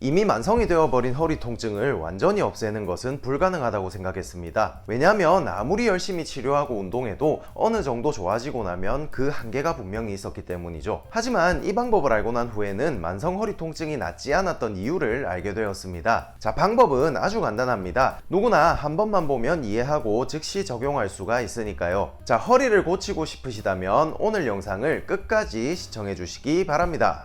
이미 만성이 되어버린 허리 통증을 완전히 없애는 것은 불가능하다고 생각했습니다. 왜냐하면 아무리 열심히 치료하고 운동해도 어느 정도 좋아지고 나면 그 한계가 분명히 있었기 때문이죠. 하지만 이 방법을 알고 난 후에는 만성 허리 통증이 낫지 않았던 이유를 알게 되었습니다. 자, 방법은 아주 간단합니다. 누구나 한 번만 보면 이해하고 즉시 적용할 수가 있으니까요. 자, 허리를 고치고 싶으시다면 오늘 영상을 끝까지 시청해 주시기 바랍니다.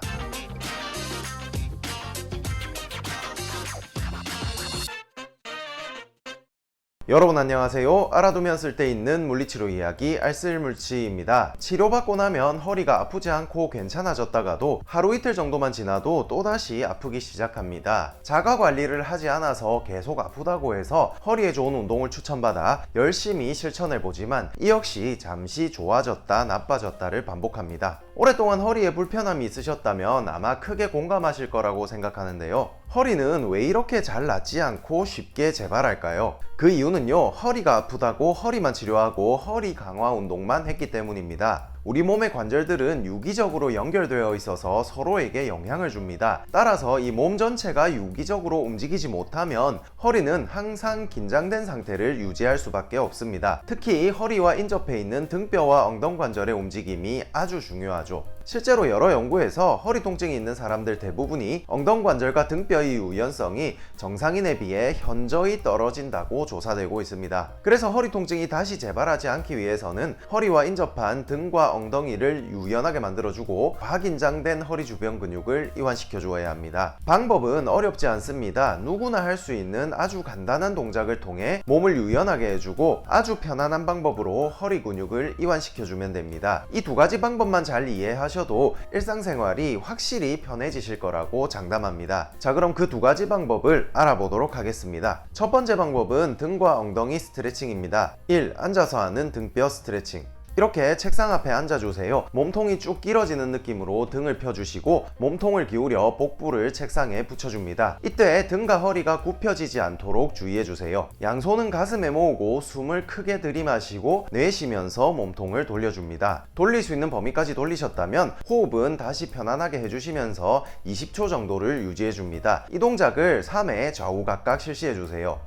여러분 안녕하세요. 알아두면 쓸데있는 물리치료 이야기 알쓸물치입니다. 치료받고 나면 허리가 아프지 않고 괜찮아졌다가도 하루 이틀 정도만 지나도 또다시 아프기 시작합니다. 자가관리를 하지 않아서 계속 아프다고 해서 허리에 좋은 운동을 추천받아 열심히 실천해보지만 이 역시 잠시 좋아졌다 나빠졌다를 반복합니다. 오랫동안 허리에 불편함이 있으셨다면 아마 크게 공감하실 거라고 생각하는데요. 허리는 왜 이렇게 잘 낫지 않고 쉽게 재발할까요? 그 이유는요, 허리가 아프다고 허리만 치료하고 허리 강화 운동만 했기 때문입니다. 우리 몸의 관절들은 유기적으로 연결되어 있어서 서로에게 영향을 줍니다. 따라서 이 몸 전체가 유기적으로 움직이지 못하면 허리는 항상 긴장된 상태를 유지할 수밖에 없습니다. 특히 허리와 인접해 있는 등뼈와 엉덩관절의 움직임이 아주 중요하죠. 실제로 여러 연구에서 허리 통증이 있는 사람들 대부분이 엉덩관절과 등뼈의 유연성이 정상인에 비해 현저히 떨어진다고 조사되고 있습니다. 그래서 허리 통증이 다시 재발하지 않기 위해서는 허리와 인접한 등과 엉덩이를 유연하게 만들어주고 과긴장된 허리 주변 근육을 이완시켜 주어야 합니다. 방법은 어렵지 않습니다. 누구나 할 수 있는 아주 간단한 동작을 통해 몸을 유연하게 해주고 아주 편안한 방법으로 허리 근육을 이완시켜 주면 됩니다. 이 두 가지 방법만 잘 이해하셔도 일상생활이 확실히 편해지실 거라고 장담합니다. 자, 그럼 그 두 가지 방법을 알아보도록 하겠습니다. 첫 번째 방법은 등과 엉덩이 스트레칭입니다. 1. 앉아서 하는 등뼈 스트레칭. 이렇게 책상 앞에 앉아주세요. 몸통이 쭉 길어지는 느낌으로 등을 펴주시고 몸통을 기울여 복부를 책상에 붙여줍니다. 이때 등과 허리가 굽혀지지 않도록 주의해주세요. 양손은 가슴에 모으고 숨을 크게 들이마시고 내쉬면서 몸통을 돌려줍니다. 돌릴 수 있는 범위까지 돌리셨다면 호흡은 다시 편안하게 해주시면서 20초 정도를 유지해줍니다. 이 동작을 3회 좌우 각각 실시해주세요.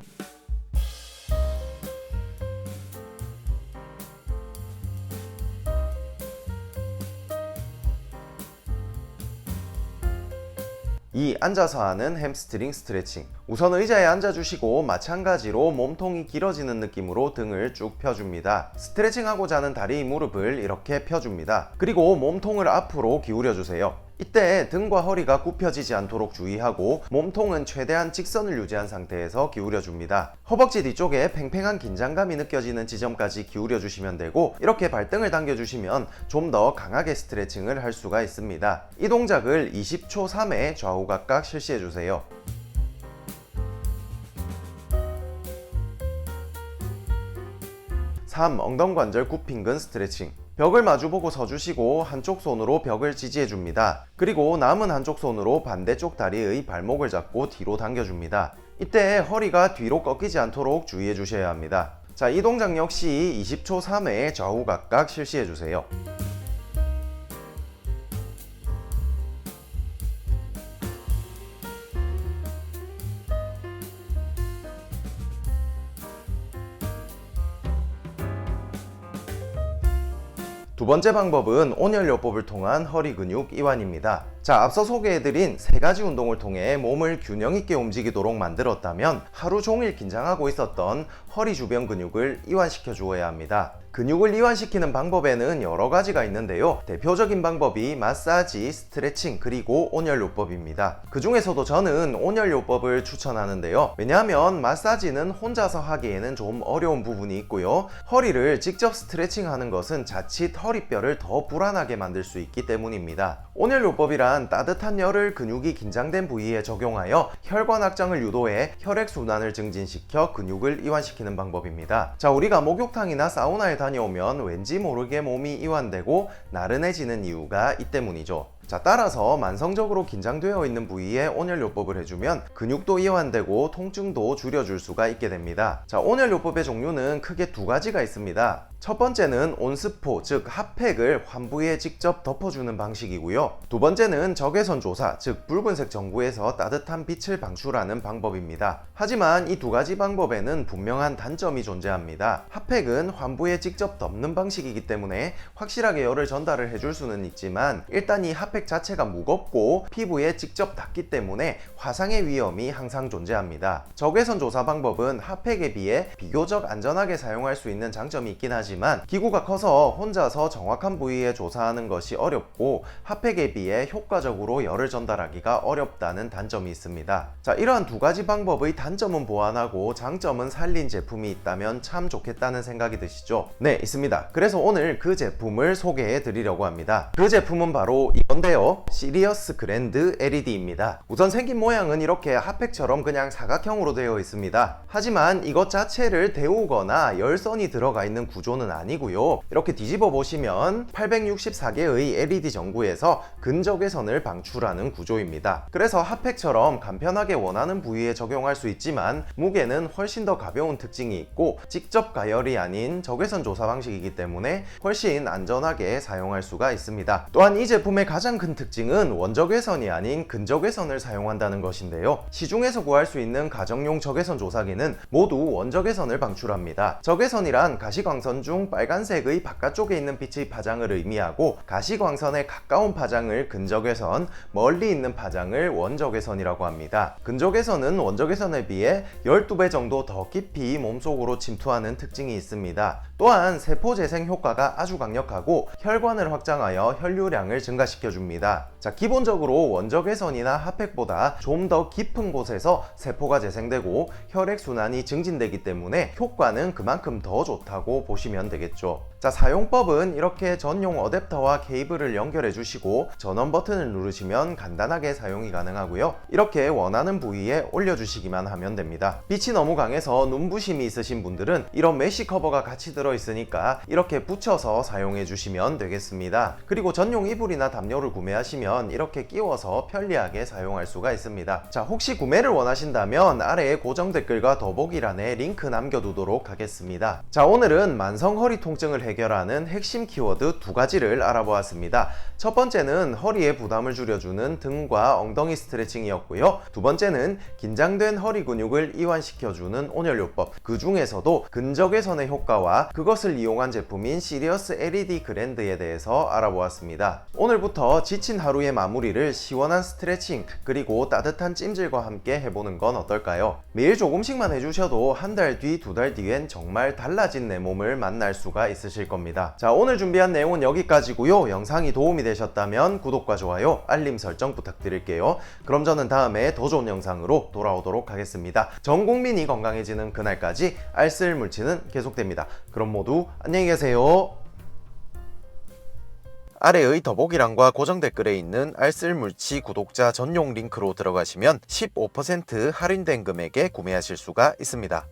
2. 앉아서 하는 햄스트링 스트레칭. 우선 의자에 앉아주시고 마찬가지로 몸통이 길어지는 느낌으로 등을 쭉 펴줍니다. 스트레칭하고자 하는 다리 무릎을 이렇게 펴줍니다. 그리고 몸통을 앞으로 기울여주세요. 이때 등과 허리가 굽혀지지 않도록 주의하고 몸통은 최대한 직선을 유지한 상태에서 기울여줍니다. 허벅지 뒤쪽에 팽팽한 긴장감이 느껴지는 지점까지 기울여주시면 되고 이렇게 발등을 당겨주시면 좀 더 강하게 스트레칭을 할 수가 있습니다. 이 동작을 20초 3회 좌우 각각 실시해주세요. 3. 엉덩관절 굽힌근 스트레칭. 벽을 마주보고 서주시고 한쪽 손으로 벽을 지지해줍니다. 그리고 남은 한쪽 손으로 반대쪽 다리의 발목을 잡고 뒤로 당겨줍니다. 이때 허리가 뒤로 꺾이지 않도록 주의해 주셔야 합니다. 자, 이 동작 역시 20초 3회 좌우 각각 실시해주세요. 두 번째 방법은 온열요법을 통한 허리 근육 이완입니다. 자, 앞서 소개해드린 세 가지 운동을 통해 몸을 균형 있게 움직이도록 만들었다면 하루 종일 긴장하고 있었던 허리 주변 근육을 이완시켜 주어야 합니다. 근육을 이완시키는 방법에는 여러 가지가 있는데요. 대표적인 방법이 마사지, 스트레칭, 그리고 온열요법입니다. 그 중에서도 저는 온열요법을 추천하는데요. 왜냐하면 마사지는 혼자서 하기에는 좀 어려운 부분이 있고요. 허리를 직접 스트레칭하는 것은 자칫 허리뼈를 더 불안하게 만들 수 있기 때문입니다. 온열요법이란 따뜻한 열을 근육이 긴장된 부위에 적용하여 혈관 확장을 유도해 혈액순환을 증진시켜 근육을 이완시키는 방법입니다. 자, 우리가 목욕탕이나 사우나에 다녀오면 왠지 모르게 몸이 이완되고 나른해지는 이유가 이 때문이죠. 자, 따라서 만성적으로 긴장되어 있는 부위에 온열요법을 해주면 근육도 이완되고 통증도 줄여줄 수가 있게 됩니다. 자, 온열요법의 종류는 크게 두 가지가 있습니다. 첫 번째는 온스포, 즉 핫팩을 환부에 직접 덮어주는 방식이고요. 두 번째는 적외선 조사, 즉 붉은색 전구에서 따뜻한 빛을 방출하는 방법입니다. 하지만 이 두 가지 방법에는 분명한 단점이 존재합니다. 핫팩은 환부에 직접 덮는 방식이기 때문에 확실하게 열을 전달을 해줄 수는 있지만 일단 이 핫팩 자체가 무겁고 피부에 직접 닿기 때문에 화상의 위험이 항상 존재합니다. 적외선 조사 방법은 핫팩에 비해 비교적 안전하게 사용할 수 있는 장점이 있긴 하지만 기구가 커서 혼자서 정확한 부위에 조사하는 것이 어렵고 핫팩에 비해 효과적으로 열을 전달하기가 어렵다는 단점이 있습니다. 자, 이러한 두 가지 방법의 단점은 보완하고 장점은 살린 제품이 있다면 참 좋겠다는 생각이 드시죠? 네, 있습니다. 그래서 오늘 그 제품을 소개해 드리려고 합니다. 그 제품은 바로 이건데요. 시리어스 그랜드 LED입니다. 우선 생긴 모양은 이렇게 핫팩처럼 그냥 사각형으로 되어 있습니다. 하지만 이것 자체를 데우거나 열선이 들어가 있는 구조는 아니고요. 이렇게 뒤집어 보시면 864개의 LED 전구에서 근적외선을 방출하는 구조입니다. 그래서 핫팩처럼 간편하게 원하는 부위에 적용할 수 있지만 무게는 훨씬 더 가벼운 특징이 있고 직접 가열이 아닌 적외선 조사 방식이기 때문에 훨씬 안전하게 사용할 수가 있습니다. 또한 이 제품의 가장 큰 특징은 원적외선이 아닌 근적외선을 사용한다는 것인데요. 시중에서 구할 수 있는 가정용 적외선 조사기는 모두 원적외선을 방출합니다. 적외선이란 가시광선 중 빨간색의 바깥쪽에 있는 빛의 파장을 의미하고 가시광선에 가까운 파장을 근적외선, 멀리 있는 파장을 원적외선이라고 합니다. 근적외선은 원적외선에 비해 12배 정도 더 깊이 몸속으로 침투하는 특징이 있습니다. 또한 세포 재생 효과가 아주 강력하고 혈관을 확장하여 혈류량을 증가시켜줍니다. 자, 기본적으로 원적외선이나 핫팩보다 좀 더 깊은 곳에서 세포가 재생되고 혈액순환이 증진되기 때문에 효과는 그만큼 더 좋다고 보시면 되겠죠. 자, 사용법은 이렇게 전용 어댑터와 케이블을 연결해 주시고 전원 버튼을 누르시면 간단하게 사용이 가능하고요. 이렇게 원하는 부위에 올려주시기만 하면 됩니다. 빛이 너무 강해서 눈부심이 있으신 분들은 이런 메쉬 커버가 같이 들어있으니까 이렇게 붙여서 사용해 주시면 되겠습니다. 그리고 전용 이불이나 담요를 구매하시면 이렇게 끼워서 편리하게 사용할 수가 있습니다. 자, 혹시 구매를 원하신다면 아래에 고정 댓글과 더보기란에 링크 남겨두도록 하겠습니다. 자, 오늘은 만성 허리 통증을 해결하는 핵심 키워드 두 가지를 알아보았습니다. 첫 번째는 허리에 부담을 줄여주는 등과 엉덩이 스트레칭이었고요. 두 번째는 긴장된 허리 근육을 이완시켜주는 온열요법, 그 중에서도 근적외선의 효과와 그것을 이용한 제품인 시리어스 LED 그랜드에 대해서 알아보았습니다. 오늘부터 지친 하루의 마무리를 시원한 스트레칭 그리고 따뜻한 찜질과 함께 해보는 건 어떨까요? 매일 조금씩만 해주셔도 한 달 뒤, 두 달 뒤엔 정말 달라진 내 몸을 만날 수가 있으실 겁니다. 자, 오늘 준비한 내용은 여기까지고요. 영상이 도움이 되셨다면 구독과 좋아요, 알림 설정 부탁드릴게요. 그럼 저는 다음에 더 좋은 영상으로 돌아오도록 하겠습니다. 전 국민이 건강해지는 그날까지 알쓸물치는 계속됩니다. 그럼 모두 안녕히 계세요. 아래의 더보기란과 고정 댓글에 있는 알쓸물치 구독자 전용 링크로 들어가시면 15% 할인된 금액에 구매하실 수가 있습니다.